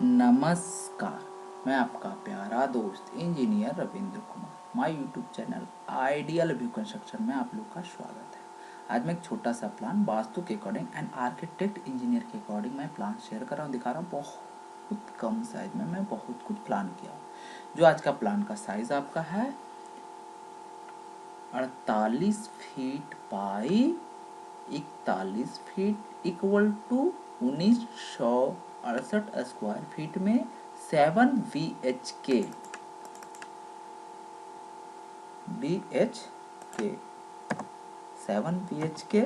नमस्कार, मैं आपका प्यारा दोस्त engineer Ravindra Kumar. My YouTube channel ideal view construction में आप लोग का स्वागत है। आज मैं एक छोटा सा प्लान वास्तु के अकॉर्डिंग एंड आर्किटेक्ट इंजीनियर के अकॉर्डिंग मैं प्लान शेयर कर रहा हूँ, दिखा रहा हूँ। बहुत कम साइज में मैं बहुत कुछ प्लान किया हूँ। जो आज का प्लान का साइज आपका है 48 feet by 41 feet equal to 1968 square feet में 7 VHK BHK 7 BHK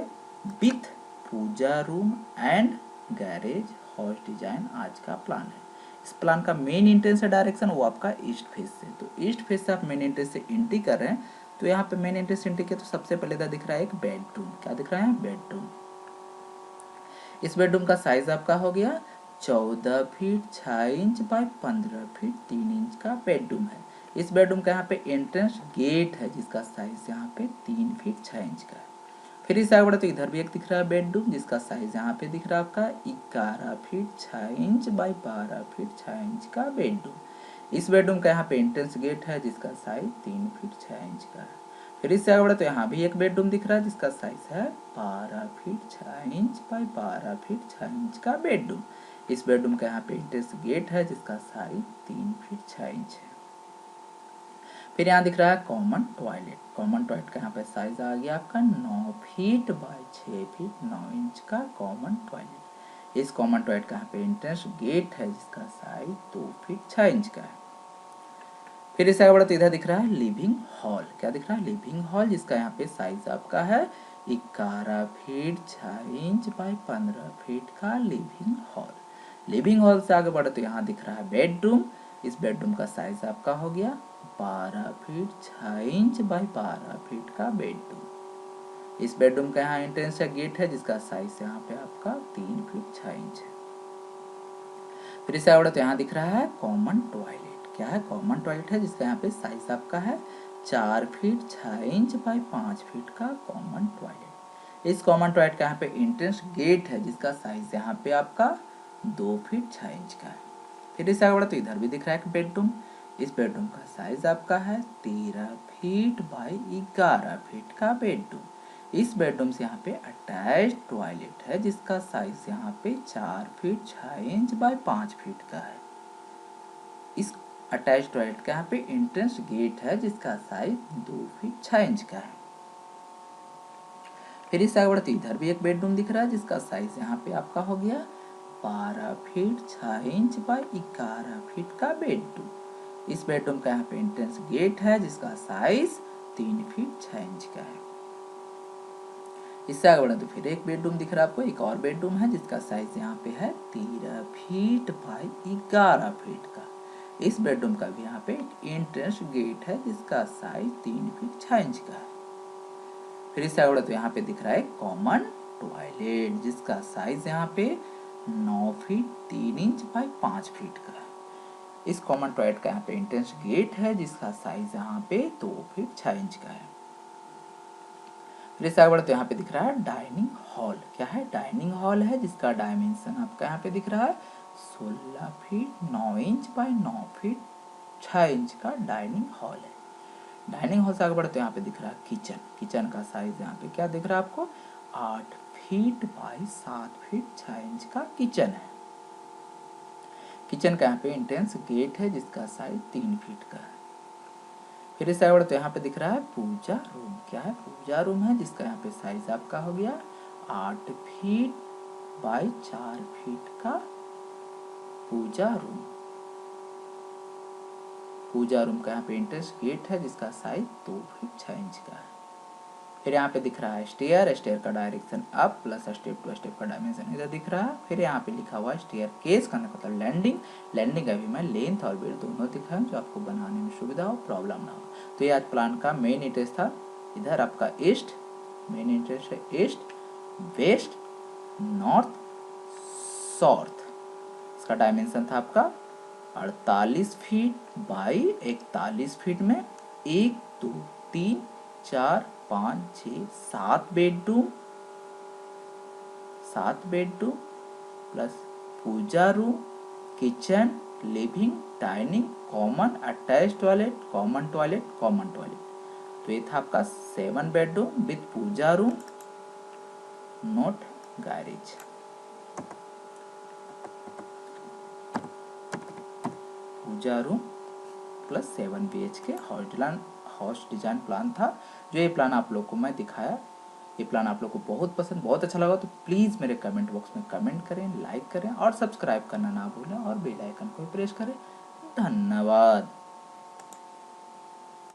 with puja room and garage house design आज का प्लान है। इस प्लान का मेन एंट्रेंस है डायरेक्शन वो आपका ईस्ट फेस से, तो ईस्ट फेस से आप मेन एंट्रेंस से एंट्री कर रहे हैं। तो यहाँ पे मेन एंट्रेंस एंट्री किया तो सबसे पहले इधर दिख रहा है एक बेडरूम। क्या दिख रहा है? बेडरूम। इस बेडरूम का साइज आपका हो गया 14 feet 6 inch by 15 feet 3 inch का बेडरूम है। इस बेडरूम का यहाँ पे एंट्रेंस गेट है जिसका साइज यहाँ पे 3 फीट 6 इंच का है। फिर इस आगे बढ़े तो इधर भी एक दिख रहा है बेडरूम जिसका साइज यहाँ पे दिख रहा है आपका 11 feet 6 inch by 12 feet 6 inch का बेडरूम। इस बेडरूम का यहाँ पे एंट्रेंस गेट है जिसका साइज 3 फीट 6 इंच का है। फिर इससे आगे बढ़े तो यहाँ भी एक बेडरूम दिख रहा है जिसका साइज है 12 feet 6 inch by 12 feet 6 inch का बेडरूम। इस बेडरूम का यहाँ पे एंट्रेंस गेट है जिसका साइज 3 फीट 6 इंच है। फिर यहाँ दिख रहा है कॉमन टॉयलेट। कॉमन टॉयलेट का यहाँ पे साइज आ गया आपका 9 फीट बाय 6 फीट 9 इंच का कॉमन टॉयलेट। इस कॉमन टॉयलेट का यहाँ पे एंट्रेंस गेट है जिसका साइज 2 फीट 6 इंच का है। फिर इससे आगे बढ़े तो इधर दिख रहा है लिविंग हॉल। क्या दिख रहा है? लिविंग हॉल, जिसका यहाँ पे साइज आपका है 11 फीट 6 इंच बाय 15 फीट का लिविंग हॉल। लिविंग हॉल से आगे बढ़े तो यहाँ दिख रहा है बेडरूम। इस बेडरूम का साइज आपका हो गया 12 फीट 6 इंच बाय 12 फीट का बेडरूम। इस बेडरूम का यहाँ एंट्रेंस का गेट है जिसका साइज यहाँ पे आपका 3 फीट 6 इंच है। फिर इससे आगे बढ़े तो यहाँ दिख रहा है कॉमन टॉयलेट। क्या है? कॉमन टॉयलेट है जिसका यहाँ पे साइज आपका है 4 फीट 6 इंच बाय 5 फीट का कॉमन टॉयलेट। इस कॉमन टॉयलेट का यहाँ पे एंट्रेंस गेट है जिसका साइज यहाँ पे आपका 2 फीट 6 इंच का है। फिर इससे आगे बढ़े तो इधर भी दिख रहा है एक बेडरूम। इस बेडरूम का साइज आपका है 13 फीट बाय 11 फीट का बेडरूम। इस बेडरूम से यहाँ पे अटैच टॉयलेट है जिसका साइज यहाँ पे 4 फीट 6 इंच बाय 5 फीट का है। इस अटैच टॉयलेट का यहाँ पे एंट्रेंस गेट है जिसका साइज 2 फीट 6 इंच का है। फिर इस आगे बढ़ते इधर भी एक बेडरूम दिख रहा है जिसका साइज यहाँ पे आपका हो गया 12 फीट 6 इंच बाय 11 फीट का बेडरूम। इस बेडरूम का यहाँ पे एंट्रेंस गेट है जिसका साइज 3 फीट 6 इंच का है। इससे आगे बढ़े तो फिर एक बेडरूम दिख रहा है आपको, एक और बेडरूम है जिसका साइज यहाँ पे है 13 फीट बाय 11 फीट का। इस बेडरूम का भी यहाँ पे एंट्रेंस गेट है जिसका साइज 3 फीट 6 इंच का है। फिर इससे आगे बढ़े तो यहाँ पे दिख रहा है कॉमन टॉयलेट जिसका साइज यहाँ पे 9 फीट 3 इंच बाय 5 फीट का है। इस कॉमन टॉयलेट का यहाँ पे एंट्रेंस गेट है जिसका साइज यहाँ पे 2 फीट 6 इंच का है। फिर इससे आगे बढ़े तो यहाँ पे दिख रहा है डाइनिंग हॉल। क्या है? डाइनिंग हॉल है जिसका डायमेंशन आपका यहाँ पे दिख रहा है 16 feet 9 inch by 9 feet 6 inch का डाइनिंग हॉल है। डाइनिंग हॉल से आगे बढ़े तो यहाँ पे दिख रहा है किचन। किचन का साइज यहाँ पे क्या दिख रहा है आपको? 8 फीट बाय 7 फीट 6 इंच का किचन है। किचन का यहाँ पे एंट्रेंस गेट है जिसका साइज 3 फीट का है। फिर इस साइड तो यहाँ पे दिख रहा है पूजा रूम। क्या है? पूजा रूम है जिसका यहाँ पे साइज आपका हो गया 8 फीट बाय 4 फीट का पूजा रूम। पूजा रूम का यहाँ पे एंट्रेंस गेट है जिसका साइज 2 फीट 6 इंच का है। फिर यहाँ पे दिख रहा है स्टेयर। स्टेयर का direction up plus step to step का डायमेंशन इधर दिख रहा है। फिर यहाँ पे लिखा हुआ है स्टेयर केस का मतलब लैंडिंग। लैंडिंग का भी मैं लेंथ और विड्थ दोनों दिखाऊं जो आपको बनाने में सुविधा हो, प्रॉब्लम ना हो। तो ये आज प्लान का मेन इंटरेस्ट था। इधर आपका ईस्ट, मेन इंटरेस्ट है ईस्ट, वेस्ट, नॉर्थ, साउथ। इसका डायमेंशन था आपका 48 फीट बाई 41 फीट में 1 2 3 4 5 6 7 bedroom, 7 bedroom plus puja room, kitchen, living, dining, common, attach toilet, common toilet, common toilet. तो ये था आपका 7 bedroom with puja room, not garage. Puja room plus 7 BHK house design plan था। जो ये प्लान आप लोग को मैं दिखाया, ये प्लान आप लोग को बहुत अच्छा लगा तो प्लीज़ मेरे कमेंट बॉक्स में कमेंट करें, लाइक करें और सब्सक्राइब करना ना भूलें और बेल आइकन को प्रेस करें। धन्यवाद।